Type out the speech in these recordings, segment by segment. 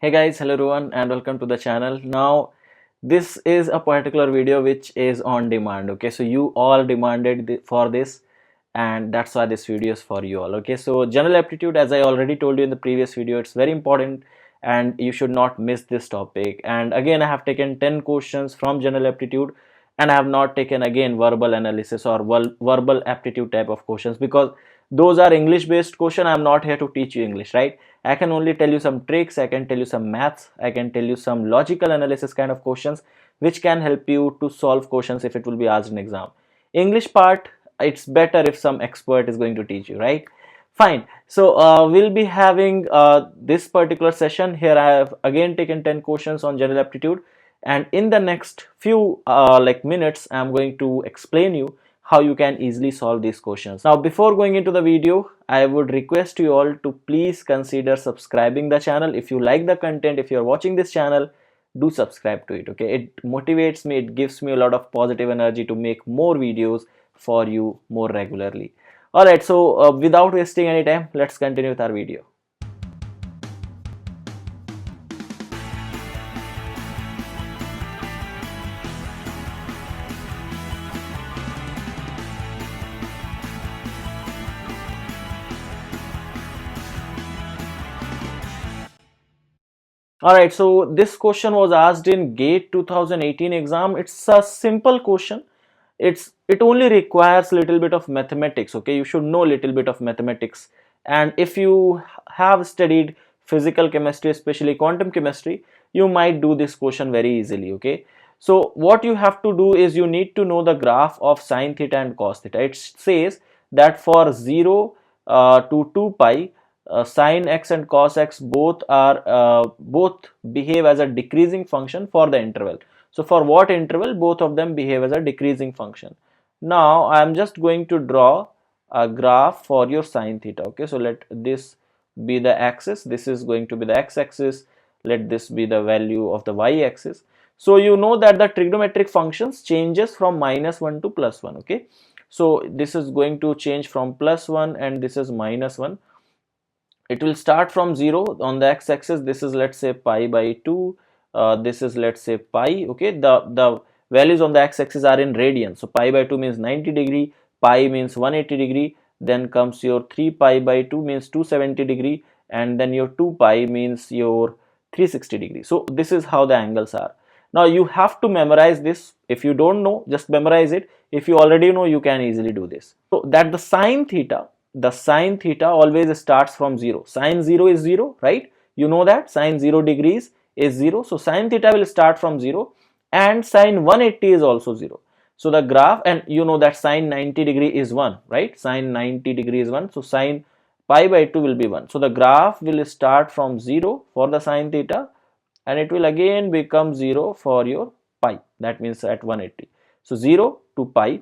Hey guys, hello everyone and welcome to the channel. Now this is a particular video which is on demand. Okay, so you all demanded for this and that's why this video is for you all. Okay, so general aptitude, as I already told you in the previous video, it's very important and you should not miss this topic. And again, I have taken 10 questions from general aptitude and I have not taken again verbal analysis or verbal aptitude type of questions because those are English based question. I'm not here to teach you English, right? I can only tell you some tricks, I can tell you some maths, I can tell you some logical analysis kind of questions which can help you to solve questions if it will be asked in exam. English part, it's better if some expert is going to teach you, right? Fine. So we'll be having this particular session. Here I have again taken 10 questions on general aptitude, and in the next few minutes I'm going to explain you how you can easily solve these questions. Now before going into the video, I would request you all to please consider subscribing the channel. If you like the content, if you're watching this channel, do subscribe to it. Okay, it motivates me, it gives me a lot of positive energy to make more videos for you more regularly. Alright, so without wasting any time, let's continue with our video. Alright, so this question was asked in GATE 2018 exam. It's a simple question. It only requires a little bit of mathematics. Okay, you should know a little bit of mathematics, and if you have studied physical chemistry, especially quantum chemistry, you might do this question very easily. Okay, so what you have to do is you need to know the graph of sine theta and cos theta. It says that for 0 to 2 pi, sine x and cos x both behave as a decreasing function for the interval. So for what interval? Both of them behave as a decreasing function. Now I am just going to draw a graph for your sine theta. Okay, so let this be the axis, this is going to be the x-axis, let this be the value of the y-axis. So you know that the trigonometric functions changes from -1 to +1. Okay, so this is going to change from +1 and this is -1. It will start from 0 on the x-axis. This is, let's say, pi by 2. This is, let's say, pi. Okay, the values on the x-axis are in radians. So pi by 2 means 90 degree, pi means 180 degree, then comes your 3 pi by 2 means 270 degree, and then your 2 pi means your 360 degree. So this is how the angles are. Now you have to memorize this. If you don't know, just memorize it. If you already know, you can easily do this. So that the sine theta always starts from 0. Sine 0 is 0, right? You know that sine 0 degrees is 0. So sine theta will start from 0, and sine 180 is also 0. So the graph, and you know that sine 90 degree is 1, right? Sine 90 degree is 1. So sine pi by 2 will be 1. So the graph will start from 0 for the sine theta, and it will again become 0 for your pi. That means at 180. So 0 to pi.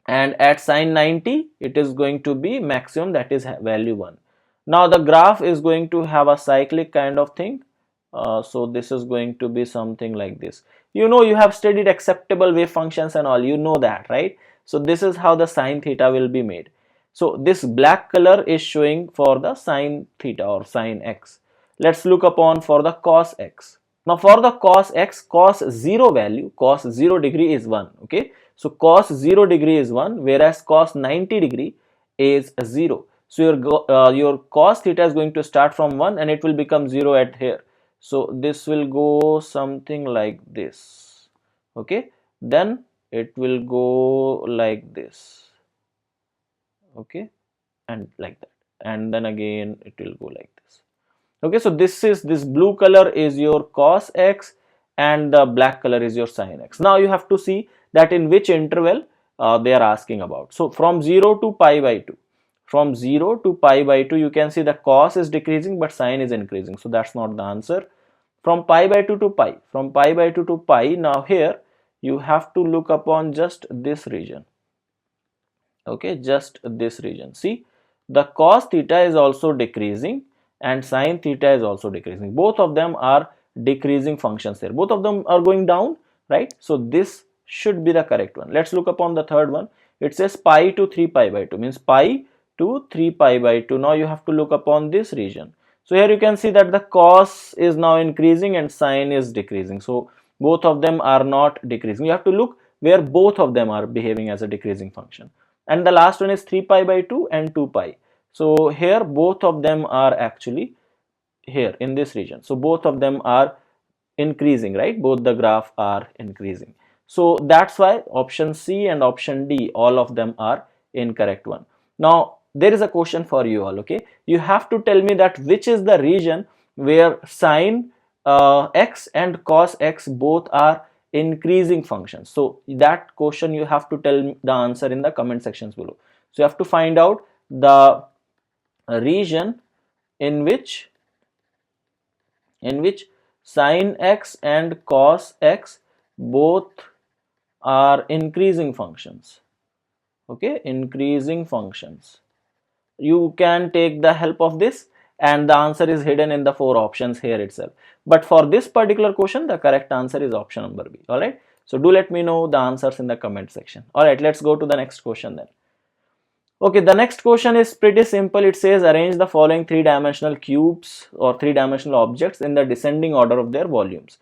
And at sine 90 it is going to be maximum, that is value 1. Now the graph is going to have a cyclic kind of thing. So this is going to be something like this. You know, you have studied acceptable wave functions and all, you know that, right? So this is how the sine theta will be made. So this black color is showing for the sine theta or sine x. Let's look upon for the cos x. Now for the cos x, cos 0 value, cos 0 degree is 1. Okay, so cos 0 degree is 1, whereas cos 90 degree is 0. So your cos theta is going to start from 1 and it will become 0 at here. So this will go something like this. Okay, then it will go like this. Okay, and like that, and then again it will go like this. Okay, so this blue color is your cos x and the black color is your sin x. Now you have to see that in which interval they are asking about. So from 0 to pi by 2. From 0 to pi by 2, you can see the cos is decreasing but sin is increasing. So that's not the answer. From pi by 2 to pi. From pi by 2 to pi, now here you have to look upon just this region. Okay, just this region. See, the cos theta is also decreasing and sine theta is also decreasing. Both of them are decreasing functions here. Both of them are going down, right? So this should be the correct one. Let's look upon the third one. It says pi to 3 pi by 2, means pi to 3 pi by 2. Now you have to look upon this region. So here you can see that the cos is now increasing and sine is decreasing. So both of them are not decreasing. You have to look where both of them are behaving as a decreasing function. And the last one is 3 pi by 2 and 2 pi. So here both of them are actually here in this region. So both of them are increasing, right? Both the graph are increasing. So that's why option C and option D, all of them are incorrect one. Now there is a question for you all, okay? You have to tell me that which is the region where sine x and cos x both are increasing functions. So that question you have to tell the answer in the comment sections below. So you have to find out the region in which sine x and cos x both are increasing functions. Okay, increasing functions. You can take the help of this, and the answer is hidden in the 4 options here itself. But for this particular question, the correct answer is option number B. Alright, so do let me know the answers in the comment section. Alright, let's go to the next question then. Okay, the next question is pretty simple. It says arrange the following 3-dimensional cubes or 3-dimensional objects in the descending order of their volumes.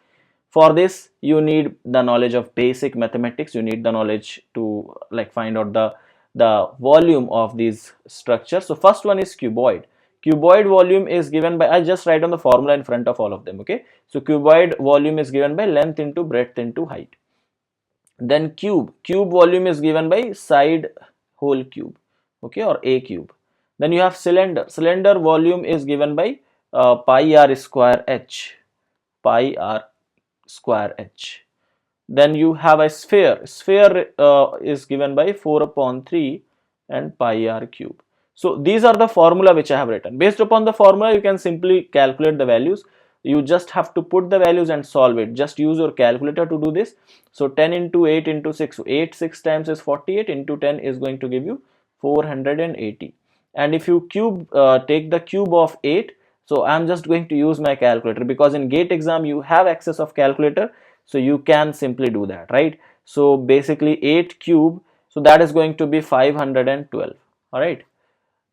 For this, you need the knowledge of basic mathematics. You need the knowledge to find out the volume of these structures. So first one is cuboid. Cuboid volume is given by, I just write on the formula in front of all of them, okay? So cuboid volume is given by length into breadth into height. Then cube volume is given by side whole cube, okay, or a cube. Then you have cylinder volume is given by pi r square h, pi r square h. Then you have a sphere is given by 4 upon 3 and pi r cube. So these are the formula which I have written. Based upon the formula, you can simply calculate the values. You just have to put the values and solve it. Just use your calculator to do this. So 10 into 8 into 6, so 8 6 times is 48, into 10 is going to give you 480. And if you take the cube of 8, so I'm just going to use my calculator, because in GATE exam you have access of calculator, so you can simply do that, right? So basically 8 cube, so that is going to be 512. All right,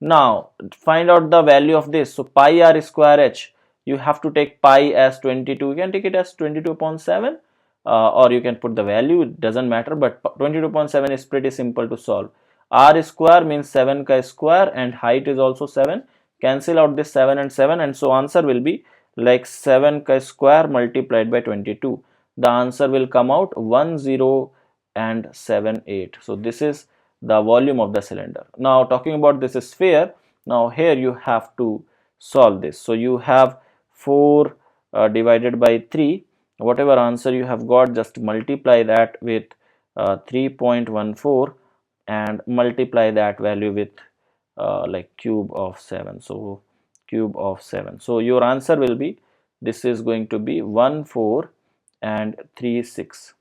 now find out the value of this. So pi r square h, you have to take pi as 22. You can take it as 22 upon 7, or you can put the value, it doesn't matter, but 22.7 is pretty simple to solve. R square means 7 ka square, and height is also 7. Cancel out this 7 and 7, and so answer will be like 7 ka square multiplied by 22. The answer will come out 1078. So this is the volume of the cylinder. Now talking about this sphere, now here you have to solve this. So you have 4 divided by 3. Whatever answer you have got, just multiply that with 3.14 and multiply that value with cube of 7. So cube of 7. So your answer will be, this is going to be 1436.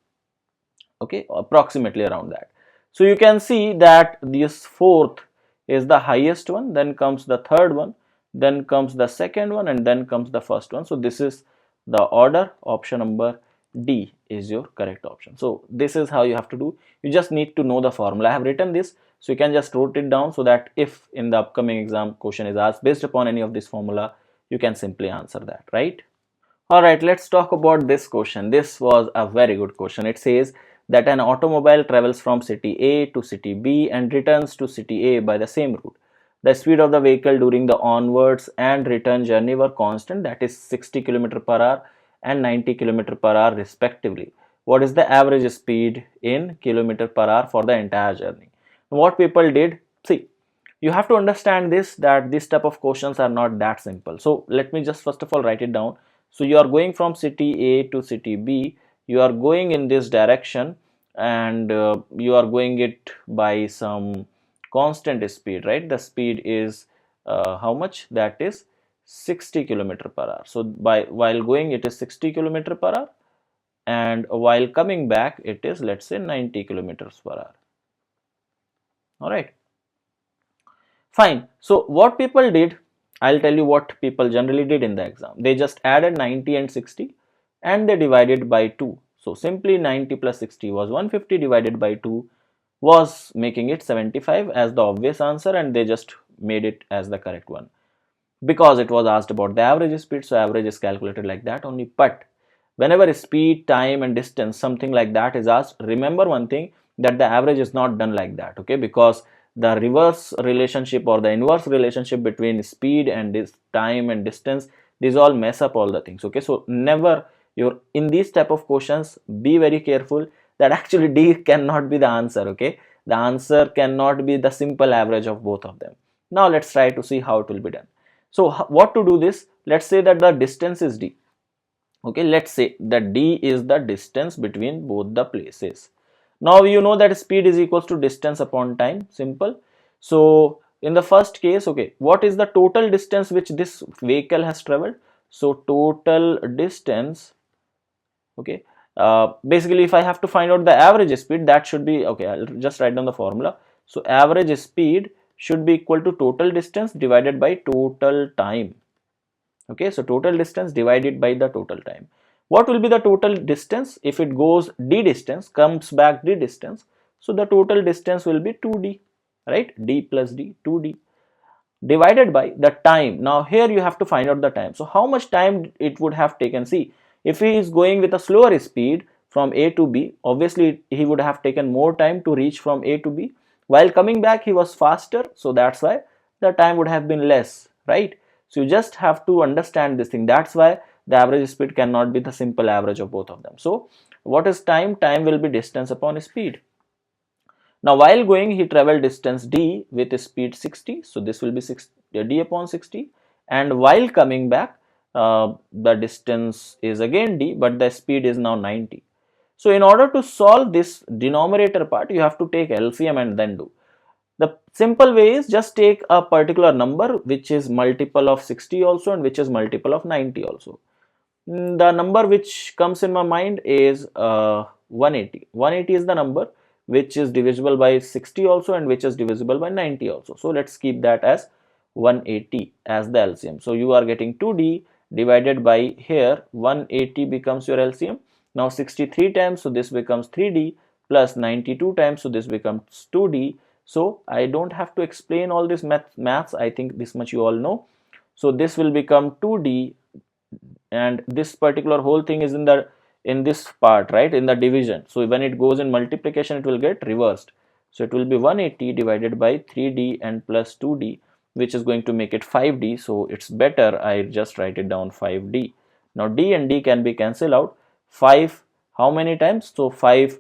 Okay, approximately around that. So you can see that this fourth is the highest one, then comes the third one, then comes the second one, and then comes the first one. So this is the order. Option number D is your correct option. So this is how you have to do. You just need to know the formula. I have written this, so you can just write it down, so that if in the upcoming exam question is asked based upon any of this formula, you can simply answer that, right? Alright, let's talk about this question. This was a very good question. It says that an automobile travels from city A to city B and returns to city A by the same route. The speed of the vehicle during the onwards and return journey were constant, that is 60 km per hour and 90 km per hour respectively. What is the average speed in kilometer per hour for the entire journey? What people did, see, you have to understand this, that this type of questions are not that simple. So let me just first of all write it down. So you are going from city A to city B, you are going in this direction, and you are going it by some constant speed, right? The speed is how much? That is 60 km per hour. So while going it is 60 km per hour, and while coming back it is, let's say, 90 kilometers per hour. All right, fine. So what people did, I'll tell you what people generally did in the exam. They just added 90 and 60 and they divided by 2. So simply 90 plus 60 was 150, divided by 2 was making it 75 as the obvious answer, and they just made it as the correct one. because it was asked about the average speed, so average is calculated like that only. But whenever speed, time and distance, something like that is asked, remember one thing, that the average is not done like that, okay, because the reverse relationship or the inverse relationship between speed and this time and distance, these all mess up all the things, okay. So never, you're in these type of questions, be very careful that actually D cannot be the answer, okay. The answer cannot be the simple average of both of them. Now let's try to see how it will be done. So what to do this? Let's say that the distance is D. Okay, let's say that D is the distance between both the places. Now you know that speed is equals to distance upon time, simple. So in the first case, okay, what is the total distance which this vehicle has traveled? So total distance, okay, basically if I have to find out the average speed, that should be, okay, I'll just write down the formula. So average speed should be equal to total distance divided by total time. Okay, so total distance divided by the total time. What will be the total distance? If it goes D distance, comes back D distance, so the total distance will be 2D, right? D plus D, 2D, divided by the time. Now here you have to find out the time. So how much time it would have taken? See, if he is going with a slower speed from A to B, obviously he would have taken more time to reach from A to B. While coming back he was faster, so that's why the time would have been less, right? So you just have to understand this thing. That's why the average speed cannot be the simple average of both of them. So what is time? Time will be distance upon speed. Now while going, he traveled distance D with a speed 60, so this will be D upon 60, and while coming back, the distance is again D, but the speed is now 90. So in order to solve this denominator part, you have to take LCM and then do. The simple way is just take a particular number which is multiple of 60 also and which is multiple of 90 also. The number which comes in my mind is 180. 180 is the number which is divisible by 60 also and which is divisible by 90 also. So let's keep that as 180 as the LCM. So you are getting 2D divided by, here 180 becomes your LCM. Now 63 times, so this becomes 3D, plus 92 times, so this becomes 2D. So I don't have to explain all this maths. I think this much you all know. So this will become 2D, and this particular whole thing is in this part, right, in the division. So when it goes in multiplication, it will get reversed. So it will be 180 divided by 3D and plus 2D, which is going to make it 5D. So it's better I just write it down 5D. Now D and D can be cancelled out. 5 how many times? So 5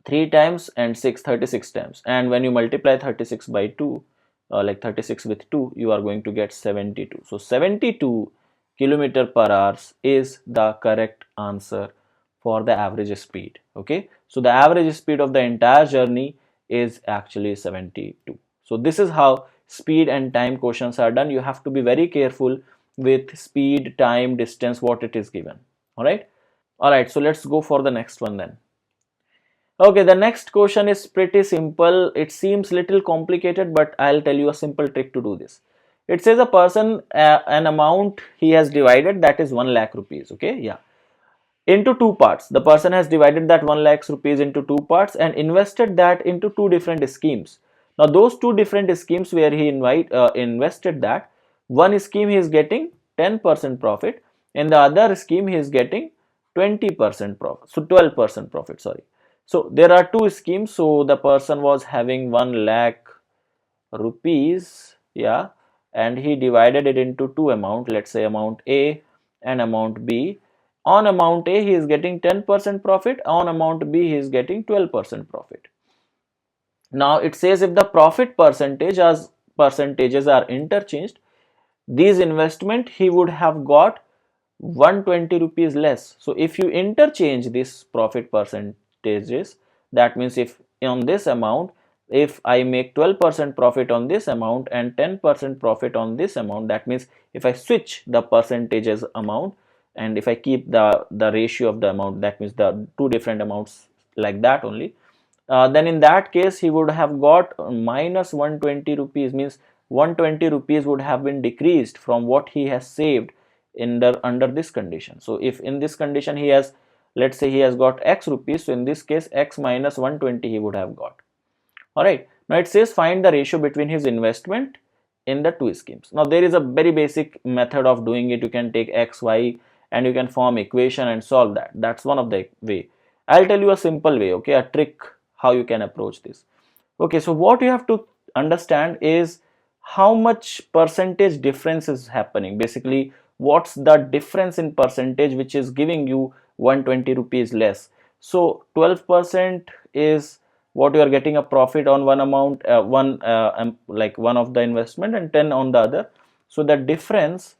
3 times and 6 36 times, and when you multiply 36 by 2, like 36 with 2, you are going to get 72. So 72 kilometer per hour is the correct answer for the average speed. Okay, so the average speed of the entire journey is actually 72. So this is how speed and time questions are done. You have to be very careful with speed, time, distance, what it is given. All right, so let's go for the next one then. Okay, the next question is pretty simple. It seems little complicated, but I'll tell you a simple trick to do this. It says a person, an amount he has divided, that is 1 lakh rupees. Okay, yeah, into two parts. The person has divided that 1 lakh rupees into two parts and invested that into two different schemes. Now those two different schemes where he invested that, one scheme he is getting 10% profit, in the other scheme he is getting 20% profit, so 12% profit, sorry. So there are two schemes. So the person was having 1 lakh rupees, yeah, and he divided it into two amount, let's say amount A and amount B. On amount A he is getting 10% profit, on amount B he is getting 12% profit. Now it says if the profit percentages are interchanged, these investment he would have got 120 rupees less. So if you interchange this profit percentages, that means if on this amount, if I make 12% profit on this amount and 10% profit on this amount, that means if I switch the percentages amount and if I keep the ratio of the amount, that means the two different amounts like that only, then in that case he would have got minus 120 rupees, means 120 rupees would have been decreased from what he has saved under this condition. So if in this condition he has, let's say he has got x rupees, so in this case x minus 120 he would have got. All right, now it says find the ratio between his investment in the two schemes. Now there is a very basic method of doing it. You can take x, y, and you can form equation and solve that. That's one of the way. I'll tell you a simple way, okay, a trick how you can approach this. Okay, so what you have to understand is how much percentage difference is happening. Basically, what's the difference in percentage which is giving you 120 rupees less. So 12% is what you are getting a profit on one amount, like one of the investment, and 10 on the other. So the difference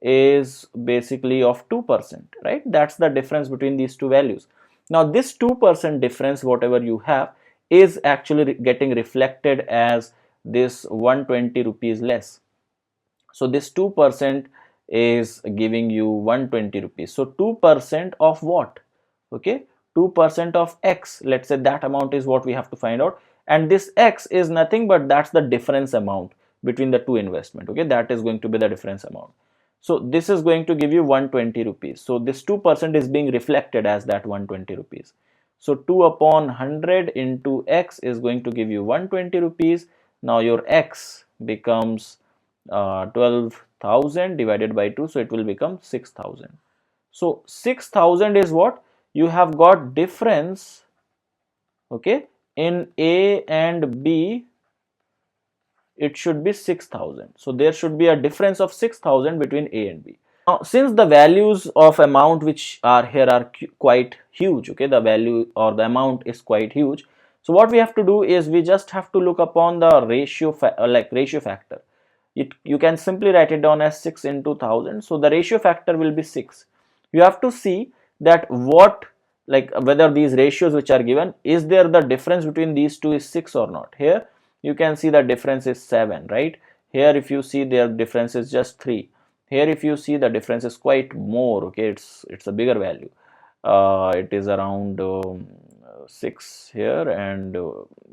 is basically of 2%, right? That's the difference between these two values. Now this 2% difference, whatever you have, is actually getting reflected as this 120 rupees less. So this 2% is giving you 120 rupees. So 2% of what? Okay, 2% of x, let's say that amount is what we have to find out, and this x is nothing but that's the difference amount between the two investment. Okay, that is going to be the difference amount. So this is going to give you 120 rupees. So this 2% is being reflected as that 120 rupees. So 2 upon 100 into x is going to give you 120 rupees. Now your x becomes 12,000 divided by 2, so it will become 6,000. So 6,000 is what you have got difference, okay, in A and B. It should be 6,000. So there should be a difference of 6,000 between A and B. Now, since the values of amount which are here are quite huge, okay, the value or the amount is quite huge. So what we have to do is we just have to look upon the ratio, ratio factor. You can simply write it down as 6 into 1000. So the ratio factor will be 6. You have to see that what, like whether these ratios which are given, is there the difference between these two is 6 or not. Here you can see the difference is 7, right? Here if you see their difference is just 3. Here if you see the difference is quite more, okay, it's a bigger value. It is around 6 here, and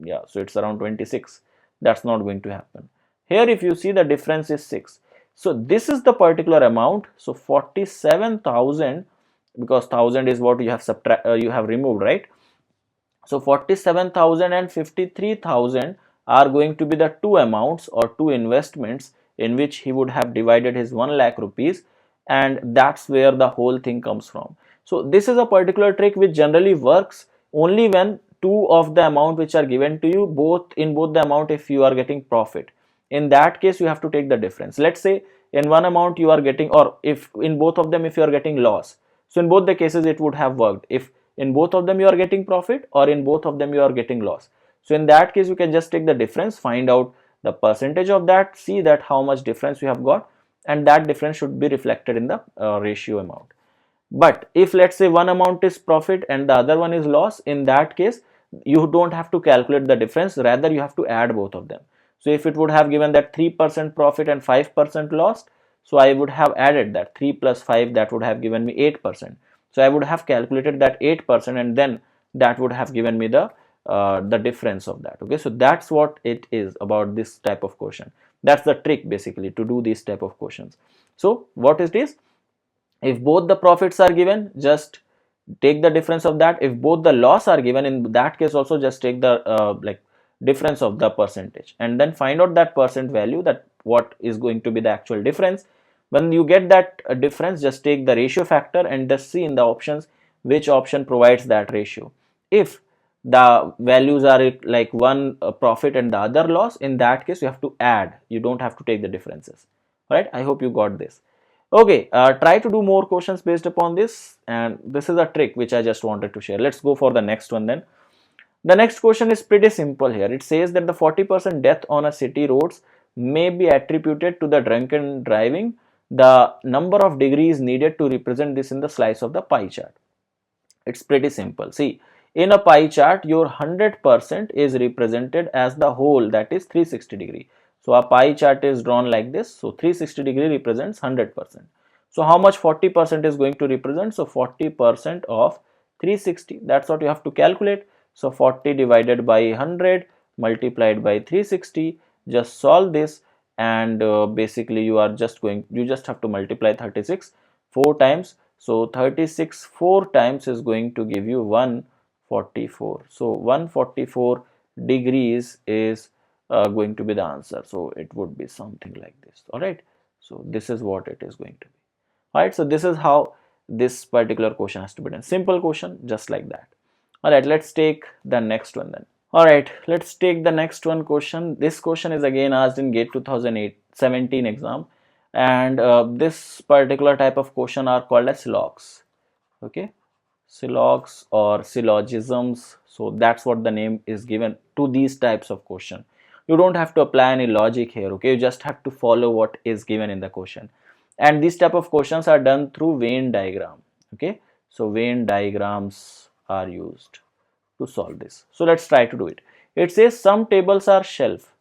yeah, so it's around 26. That's not going to happen. Here if you see the difference is 6. So this is the particular amount. So 47,000, because 1000 is what you have removed, right? So 47,000 and 53,000 are going to be the two amounts or two investments in which he would have divided his 1 lakh rupees, and that's where the whole thing comes from. So this is a particular trick which generally works only when two of the amount which are given to you, in both the amount, if you are getting profit. In that case you have to take the difference. Let's say in one amount you are getting, or if in both of them if you are getting loss, so in both the cases it would have worked if in both of them you are getting profit or in both of them you are getting loss. So in that case you can just take the difference, find out the percentage of that, see that how much difference you have got, and that difference should be reflected in the ratio amount. But if let's say one amount is profit and the other one is loss, in that case you don't have to calculate the difference, rather you have to add both of them. So if it would have given that 3% profit and 5% loss, so I would have added that 3 plus 5, that would have given me 8%. So I would have calculated that 8%, and then that would have given me the difference of that. Okay, so that's what it is about this type of question. That's the trick basically to do these type of questions. So what it is, if both the profits are given, just take the difference of that. If both the loss are given, in that case also just take the difference of the percentage, and then find out that percent value, that what is going to be the actual difference. When you get that difference, just take the ratio factor and just see in the options which option provides that ratio. If the values are like one profit and the other loss, in that case you have to add, you don't have to take the differences. Right, I hope you got this. Okay, try to do more questions based upon this, and this is a trick which I just wanted to share. Let's go for the next one then. The next question is pretty simple here. It says that the 40% death on a city roads may be attributed to the drunken driving. The number of degrees needed to represent this in the slice of the pie chart. It's pretty simple. See, in a pie chart, your 100% is represented as the whole, that is 360 degree. So a pie chart is drawn like this. So 360 degree represents 100%. So how much 40% is going to represent? So 40% of 360, that's what you have to calculate. So 40 divided by 100 multiplied by 360. Just solve this, and basically you just have to multiply 36 4 times. So 36 4 times is going to give you 144. So 144 degrees is going to be the answer. So it would be something like this. All right, so this is what it is going to be. All right, so this is how this particular question has to be done. Simple question, just like that. All right, let's take the next one then. All right, let's take the next one question. This question is again asked in GATE 2017 exam, and this particular type of question are called as syllogs. Okay, syllogs or syllogisms. So that's what the name is given to these types of question. You don't have to apply any logic here. Okay, you just have to follow what is given in the question, and these type of questions are done through Venn diagram. Okay, so Venn diagrams are used to solve this. So let's try to do it. It says some tables are shelf.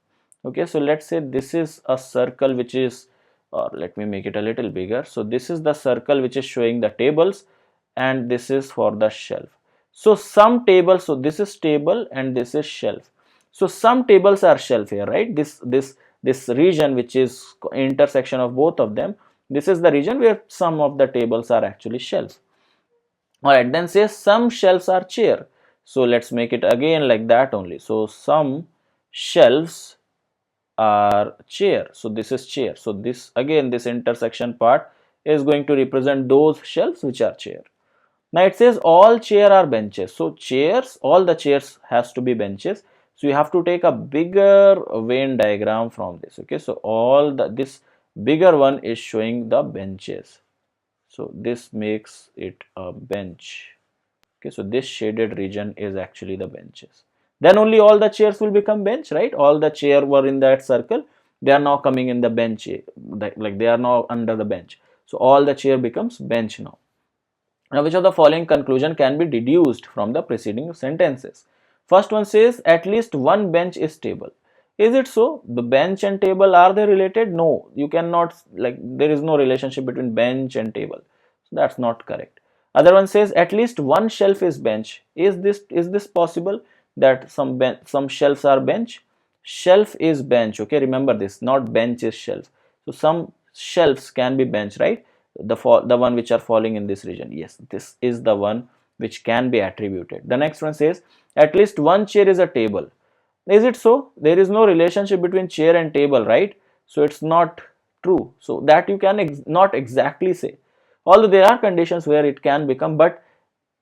Okay, so let's say this is a circle which is, or let me make it a little bigger. So this is the circle which is showing the tables, and this is for the shelf. So some tables, so this is table and this is shelf. So some tables are shelf here, right? This region which is intersection of both of them, this is the region where some of the tables are actually shelf. All right, then says some shelves are chair. So let's make it again like that only. So some shelves are chair. So this is chair. So this again, this intersection part is going to represent those shelves which are chair. Now it says all chair are benches. So chairs, all the chairs has to be benches. So you have to take a bigger Venn diagram from this. Okay, so all this bigger one is showing the benches. So this makes it a bench. Okay, so this shaded region is actually the benches. Then only all the chairs will become bench, right? All the chair were in that circle, they are now coming in the bench, like they are now under the bench. So all the chair becomes bench now. Now which of the following conclusion can be deduced from the preceding sentences? First one says at least one bench is table. Is it so? The bench and table, are they related? No, you cannot, like there is no relationship between bench and table. So that's not correct. Other one says at least one shelf is bench. Is this possible that some shelves are bench? Shelf is bench. Okay, remember this, not bench is shelf. So some shelves can be bench, right? The one which are falling in this region. Yes, this is the one which can be attributed. The next one says at least one chair is a table. Is it so? There is no relationship between chair and table, right? So it's not true. So that you can not exactly say. Although there are conditions where it can become, but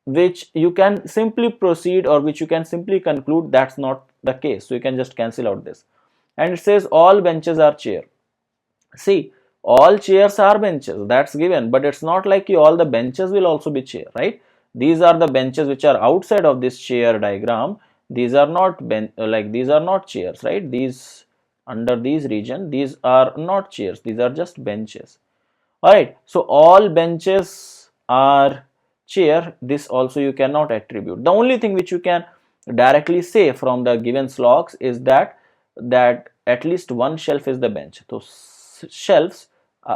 which you can simply proceed or which you can simply conclude that's not the case. So you can just cancel out this. And it says all benches are chair. See, all chairs are benches, that's given, but it's not like all the benches will also be chair, right? These are the benches which are outside of this chair diagram. These are not these are not chairs, right? These under these region, these are not chairs, these are just benches. All right, so all benches are chair. This also you cannot attribute. The only thing which you can directly say from the given slogs is that at least one shelf is the bench. So shelves,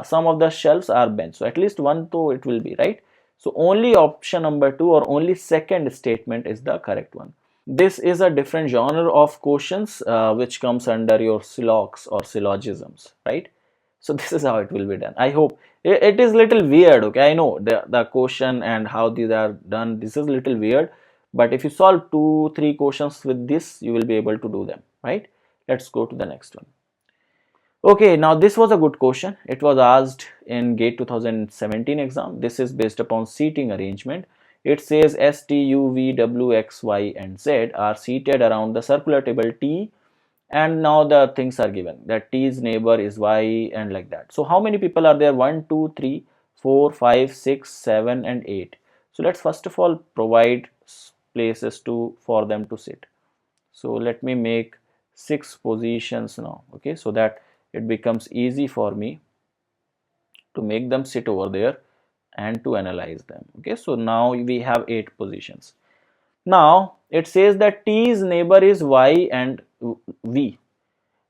some of the shelves are bench. So at least one though it will be, right? So only option number 2 or only second statement is the correct one. This is a different genre of questions which comes under your syllogs or syllogisms, right? So this is how it will be done. I hope it is little weird. Okay, I know the question and how these are done, this is little weird, but if you solve 2-3 questions with this, you will be able to do them, right? Let's go to the next one. Okay, now this was a good question. It was asked in GATE 2017 exam. This is based upon seating arrangement. It says S, T, U, V, W, X, Y and Z are seated around the circular table T, and now the things are given that T's neighbor is Y and like that. So how many people are there? 1, 2, 3, 4, 5, 6, 7 and 8. So let's first of all provide places for them to sit. So let me make 6 positions now, okay, so that it becomes easy for me to make them sit over there and to analyze them. Okay, so now we have 8 positions. Now it says that T's neighbor is Y and V.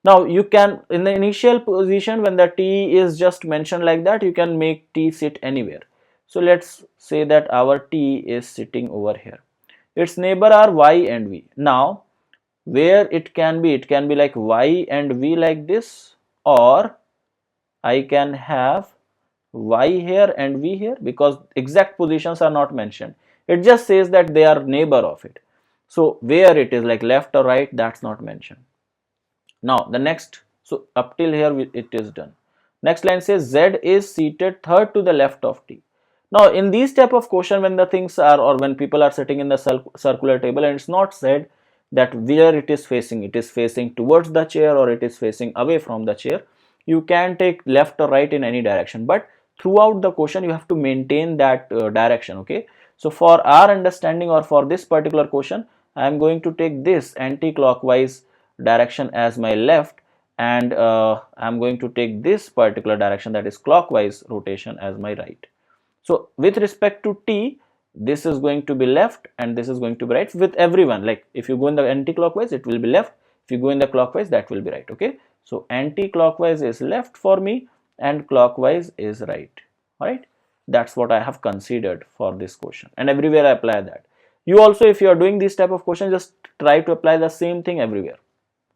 Now you can, in the initial position when the T is just mentioned like that, you can make T sit anywhere. So let's say that our T is sitting over here. Its neighbor are Y and V. Now where it can be like Y and V like this, or I can have Y here and V here, because exact positions are not mentioned. It just says that they are neighbor of it. So where it is like left or right, that's not mentioned. Now the next, so up till here it is done. Next line says Z is seated third to the left of T. Now in these type of question, when the things are, or when people are sitting in the circular table and it's not said that where it is facing towards the chair or it is facing away from the chair, you can take left or right in any direction, but throughout the question you have to maintain that direction. Okay, so for our understanding, or for this particular question, I am going to take this anti-clockwise direction as my left, and I am going to take this particular direction, that is clockwise rotation, as my right. So with respect to T, this is going to be left and this is going to be right with everyone. Like if you go in the anti-clockwise, it will be left. If you go in the clockwise, that will be right. Okay, so anti-clockwise is left for me and clockwise is right. All right, that's what I have considered for this question, and everywhere I apply that. You also, if you are doing this type of question, just try to apply the same thing everywhere.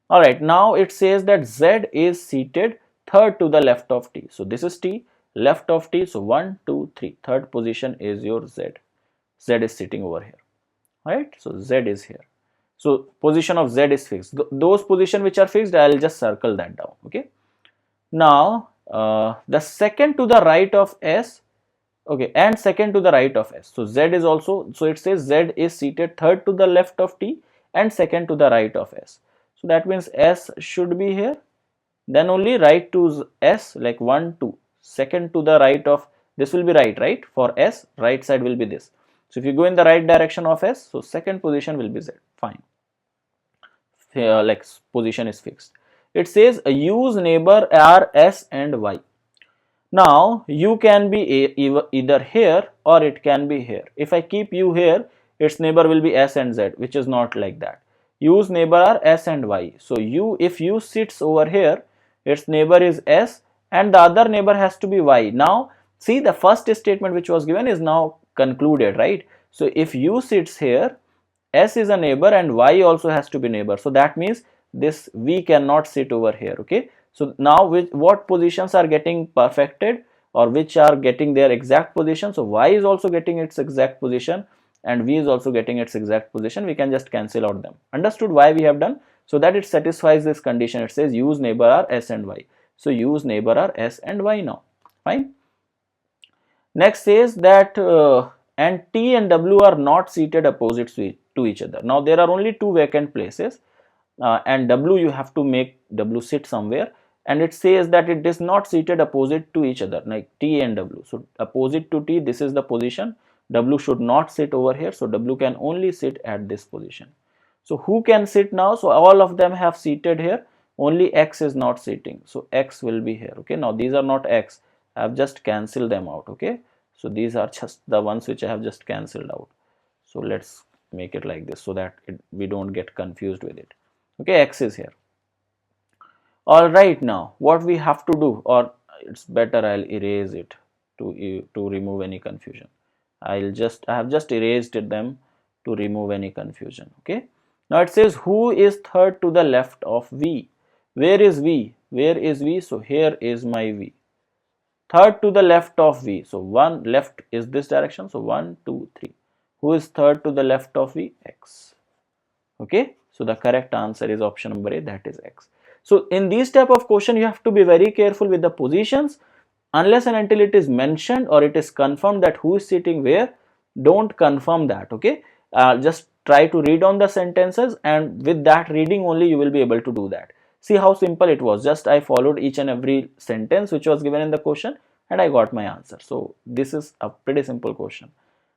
All right, now it says that Z is seated third to the left of T. So this is T, left of T. So 1, 2, 3. Third position is your Z. Z is sitting over here. All right, so Z is here. So position of Z is fixed. Those positions which are fixed, I'll just circle that down. Okay. Now the second to the right of S. Okay, and second to the right of S. So Z is also, so it says Z is seated third to the left of T and second to the right of S. So that means S should be here, then only right to S, like 1, 2, second to the right of, this will be right? For S, right side will be this. So if you go in the right direction of S, so second position will be Z, fine. Here, like position is fixed. It says use neighbor are S and Y. Now U can be either here or it can be here. If I keep U here, its neighbor will be S and Z, which is not like that. U's neighbor are S and Y. So if U sits over here, its neighbor is S and the other neighbor has to be Y. Now see, the first statement which was given is now concluded, right? So if U sits here, S is a neighbor and Y also has to be neighbor. So that means this V cannot sit over here. Okay. So now what positions are getting perfected, or which are getting their exact position? So Y is also getting its exact position and V is also getting its exact position. We can just cancel out them. Understood why we have done? So that it satisfies this condition. It says use neighbor are S and Y. So use neighbor are S and Y now. Fine. Next says that and T and W are not seated opposite to each other. Now there are only two vacant places and W, you have to make W sit somewhere, and it says that it is not seated opposite to each other, like T and W. So opposite to T, this is the position. W should not sit over here, so W can only sit at this position. So who can sit now? So all of them have seated here, only X is not sitting, so X will be here. Okay, now these are not X, I have just cancelled them out. Okay, so these are just the ones which I have just cancelled out. So let's make it like this so that we don't get confused with it. Okay, X is here. All right, now what we have to do, or it's better I'll erase it to remove any confusion. I have just erased them to remove any confusion. Okay, now it says who is third to the left of V. Where is V? Where is V? So here is my V. Third to the left of V. So one left is this direction. So 1, 2, 3. Who is third to the left of V? X. Okay, so the correct answer is option number A, that is X. So in these type of question, you have to be very careful with the positions. Unless and until it is mentioned or it is confirmed that who is sitting where, don't confirm that. Okay, just try to read on the sentences, and with that reading only you will be able to do that. See how simple it was. Just I followed each and every sentence which was given in the question and I got my answer. So this is a pretty simple question.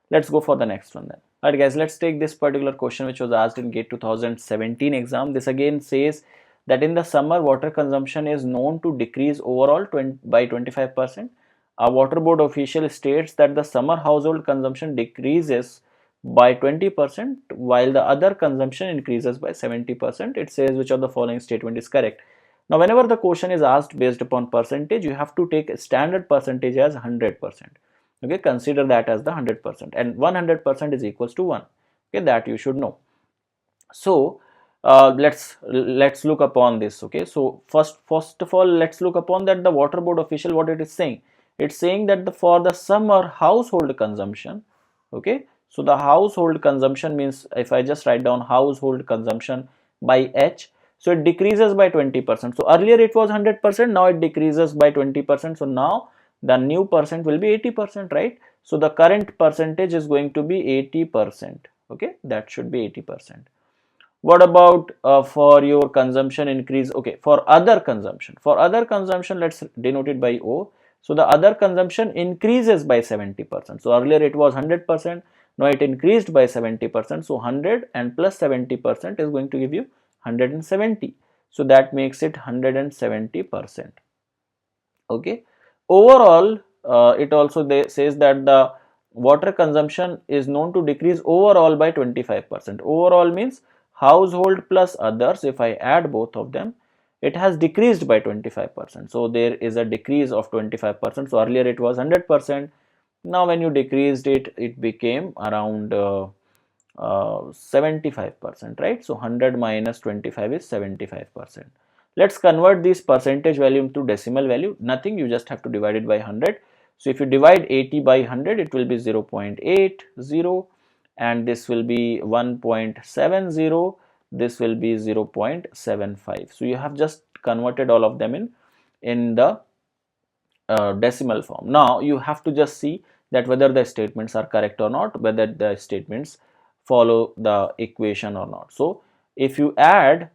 Let's go for the next one then. Alright guys, let's take this particular question which was asked in GATE 2017 exam. This again says that in the summer water consumption is known to decrease overall by 25%. A water board official states that the summer household consumption decreases by 20% while the other consumption increases by 70%. It says which of the following statement is correct. Now whenever the question is asked based upon percentage, you have to take a standard percentage as 100%. Okay, consider that as the 100%, and 100% is equals to 1. Okay, that you should know. So let's look upon this. Okay, so first of all, let's look upon that the water board official, what it is saying. It's saying that for the summer household consumption. Okay, so the household consumption means, if I just write down household consumption by H, So it decreases by 20%. So earlier it was 100%, now it decreases by 20%. So now the new percent will be 80%, right? So the current percentage is going to be 80%. Okay, that should be 80%. What about for your consumption increase? Okay, for other consumption. For other consumption, let's denote it by O. So the other consumption increases by 70%. So earlier it was 100%. Now it increased by 70%. So 100 and plus 70% is going to give you 170. So that makes it 170%. Okay. Overall, it also says that the water consumption is known to decrease overall by 25%. Overall means household plus others. If I add both of them, it has decreased by 25%. So there is a decrease of 25%. So earlier it was 100%. Now when you decreased it, it became around 75%, right? So 100 minus 25 is 75%. Let's convert this percentage value into decimal value. Nothing, you just have to divide it by 100. So if you divide 80 by 100, it will be 0.80, and this will be 1.70, this will be 0.75. So you have just converted all of them in the decimal form. Now you have to just see that whether the statements are correct or not, whether the statements follow the equation or not. So if you add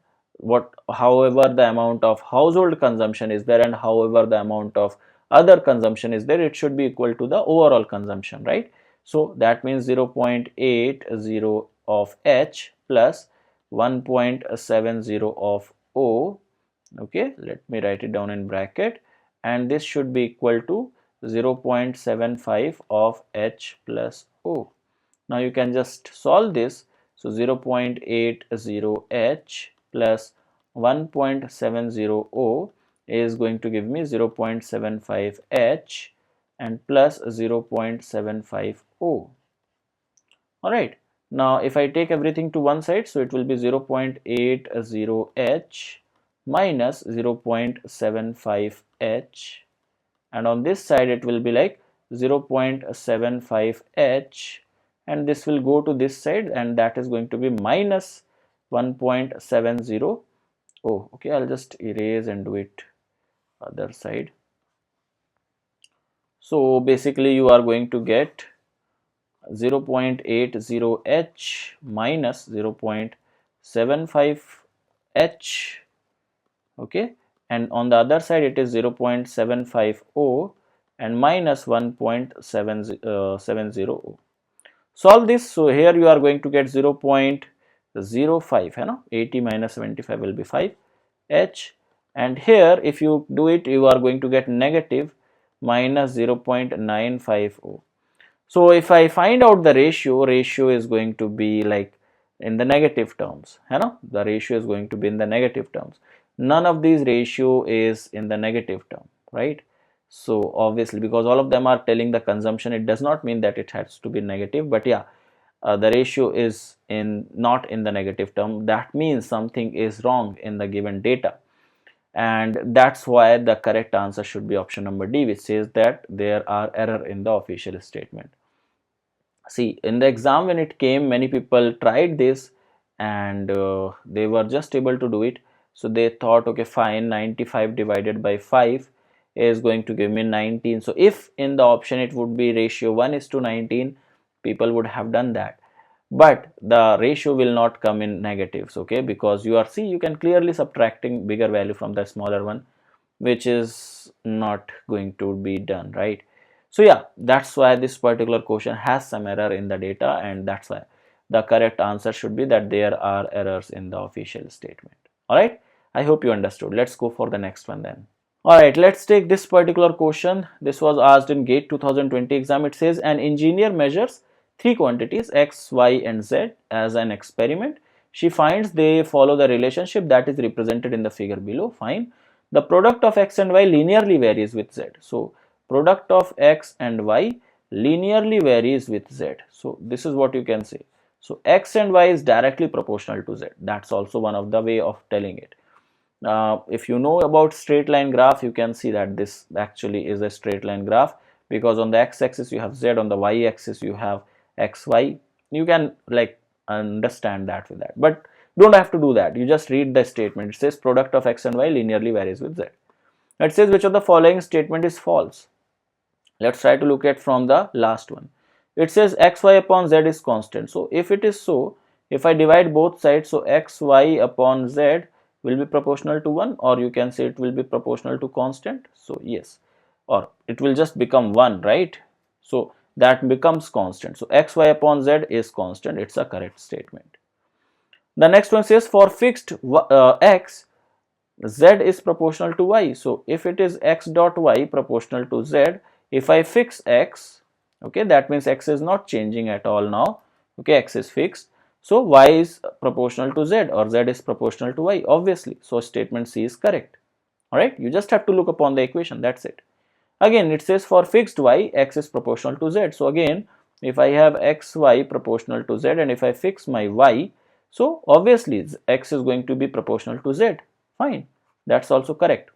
however the amount of household consumption is there and however the amount of other consumption is there, it should be equal to the overall consumption, right? So that means 0.80 of H plus 1.70 of O. Okay, let me write it down in bracket, and this should be equal to 0.75 of H plus O. Now you can just solve this. So 0.80 H plus 1.70 O is going to give me 0.75 H and plus 0.75 O. Alright, now if I take everything to one side, so it will be 0.80 H minus 0.75 H, and on this side it will be like 0.75 H, and this will go to this side, and that is going to be minus 1.70 O. Okay, I'll just erase and do it other side. So basically you are going to get 0.80 H minus 0.75 H. Okay, and on the other side it is 0.75 O and minus 1.70 O. Solve this. So here you are going to get 0.05, 80 minus 75 will be 5 H, and here if you do it, you are going to get negative minus 0.95 O. So if I find out the ratio is going to be like in the negative terms, the ratio is going to be in the negative terms. None of these ratio is in the negative term, right? So obviously, because all of them are telling the consumption, it does not mean that it has to be negative, but yeah, the ratio is not in the negative term. That means something is wrong in the given data, and that's why the correct answer should be option number D, which says that there are error in the official statement. See, in the exam when it came, many people tried this and they were just able to do it. So they thought, okay, fine, 95 divided by 5 is going to give me 19. So if in the option it would be ratio 1:19, people would have done that. But the ratio will not come in negatives, okay, because you can clearly subtracting bigger value from the smaller one, which is not going to be done, right? So yeah, that's why this particular question has some error in the data, and that's why the correct answer should be that there are errors in the official statement. All right, I hope you understood. Let's go for the next one then. All right, let's take this particular question. This was asked in GATE 2020 exam. It says an engineer measures three quantities x, y and z as an experiment. She finds they follow the relationship that is represented in the figure below. Fine. The product of x and y linearly varies with z. So product of x and y linearly varies with z. So this is what you can say. So x and y is directly proportional to z. That's also one of the way of telling it. If you know about straight line graph, you can see that this actually is a straight line graph, because on the x-axis you have z, on the y-axis you have xy. You can like understand that with that. But Don't have to do that. You just read the statement. It says product of x and y linearly varies with z. It says which of the following statement is false. Let's try to look at from the last one. It says xy upon z is constant. So if it is so, if I divide both sides, so xy upon z will be proportional to 1, or you can say it will be proportional to constant. So yes, or it will just become 1, right? So that becomes constant. So xy upon z is constant. It's a correct statement. The next one says for fixed x, z is proportional to y. So if it is x dot y proportional to z, if I fix x, okay, that means x is not changing at all now. Okay, x is fixed. So y is proportional to z, or z is proportional to y, obviously. So statement C is correct. Alright, you just have to look upon the equation, that's it. Again, it says for fixed y, x is proportional to z. So again, if I have xy proportional to z, and if I fix my y, so obviously x is going to be proportional to z. Fine, that's also correct.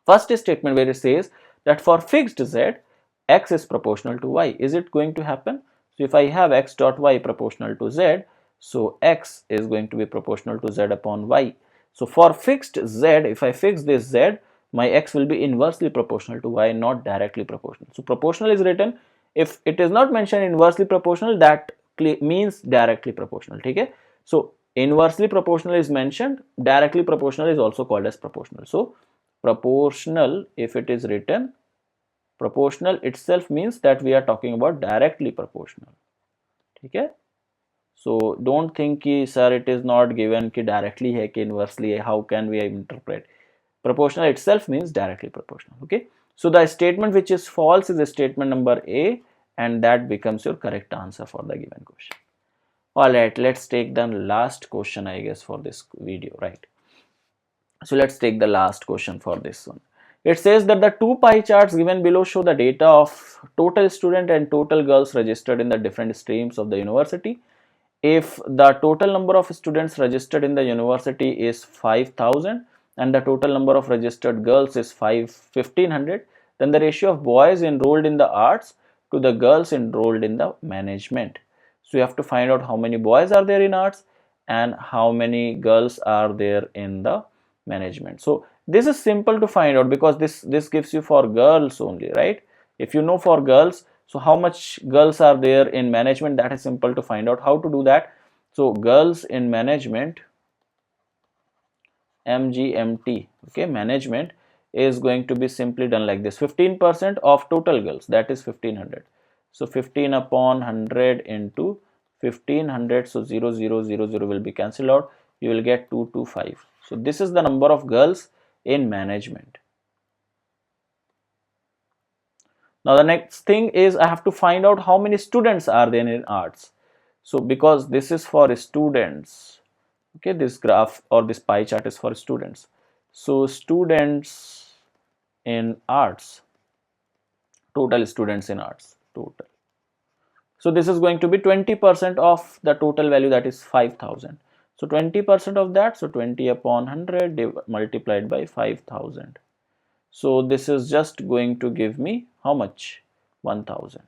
First statement where it says that for fixed z, x is proportional to y. Is it going to happen? So if I have x dot y proportional to z, so x is going to be proportional to z upon y. So for fixed z, if I fix this z, my x will be inversely proportional to y, not directly proportional. So proportional is written. If it is not mentioned inversely proportional, that means directly proportional. Okay? So inversely proportional is mentioned, directly proportional is also called as proportional. So proportional, if it is written, proportional itself means that we are talking about directly proportional. Okay? So don't think ki sir it is not given ki directly hai ki inversely hai, how can we interpret? Proportional itself means directly proportional. Okay? So the statement which is false is the statement number A, and that becomes your correct answer for the given question. Alright, let's take the last question, I guess, for this video, right? So let's take the last question for this one. It says that the two pie charts given below show the data of total student and total girls registered in the different streams of the university. If the total number of students registered in the university is 5,000 and the total number of registered girls is 1,500, then the ratio of boys enrolled in the arts to the girls enrolled in the management. So you have to find out how many boys are there in arts and how many girls are there in the management. So this is simple to find out because this gives you for girls only, right? If you know for girls, so how much girls are there in management, that is simple to find out. How to do that? So girls in management, MGMT, okay, management is going to be simply done like this. 15% of total girls, that is 1500. So 15 upon 100 into 1500, so 0 0 0 0 will be cancelled out. You will get 225. So this is the number of girls in management. Now the next thing is I have to find out how many students are there in arts. So because this is for students, okay, this graph or this pie chart is for students. So students in arts, total students in arts, total. So this is going to be 20% of the total value, that is 5,000. So 20% of that, so 20 upon 100 multiplied by 5,000. So this is just going to give me how much? 1,000.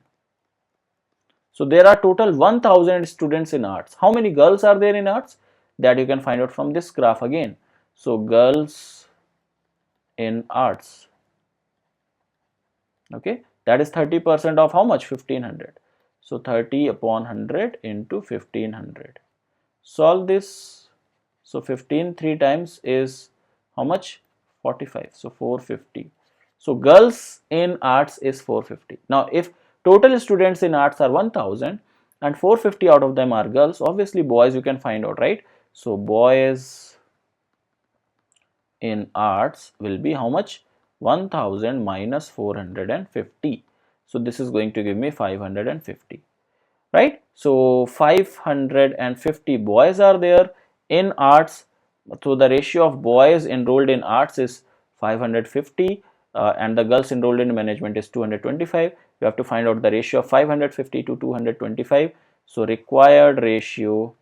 So there are total 1,000 students in arts. How many girls are there in arts? That you can find out from this graph again. So girls in arts, okay, that is 30% of how much? 1,500. So 30 upon 100 into 1,500. Solve this. So 15 3 times is how much? 45. So 450. So girls in arts is 450. Now if total students in arts are 1,000 and 450 out of them are girls, obviously boys you can find out, right? So boys in arts will be how much? 1,000 minus 450. So this is going to give me 550, right? So 550 boys are there in arts. So the ratio of boys enrolled in arts is 550 and the girls enrolled in management is 225. You have to find out the ratio of 550 to 225. So required ratio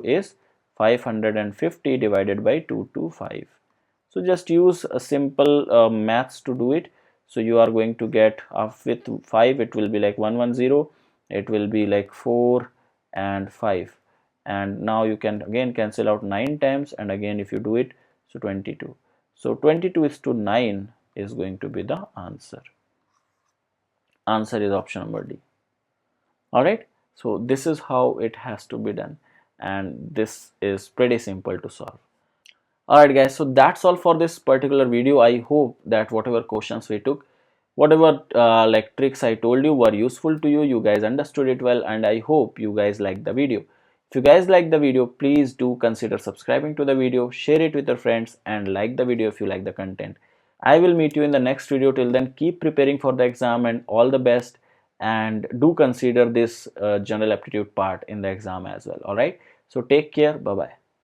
is 550 divided by 225. So just use a simple maths to do it. So you are going to get with 5 it will be like 110, it will be like 4, and 5, and now you can again cancel out 9 times, and again if you do it, so 22. So 22:9 is going to be the answer. Answer is option number D. Alright, so this is how it has to be done, and this is pretty simple to solve. Alright guys, so that's all for this particular video. I hope that whatever questions we took, whatever like tricks I told you were useful to you. You guys understood it well, and I hope you guys liked the video. If you guys like the video, please do consider subscribing to the video, share it with your friends, and like the video if you like the content. I will meet you in the next video. Till then, keep preparing for the exam and all the best, and do consider this general aptitude part in the exam as well. Alright, so take care. Bye bye.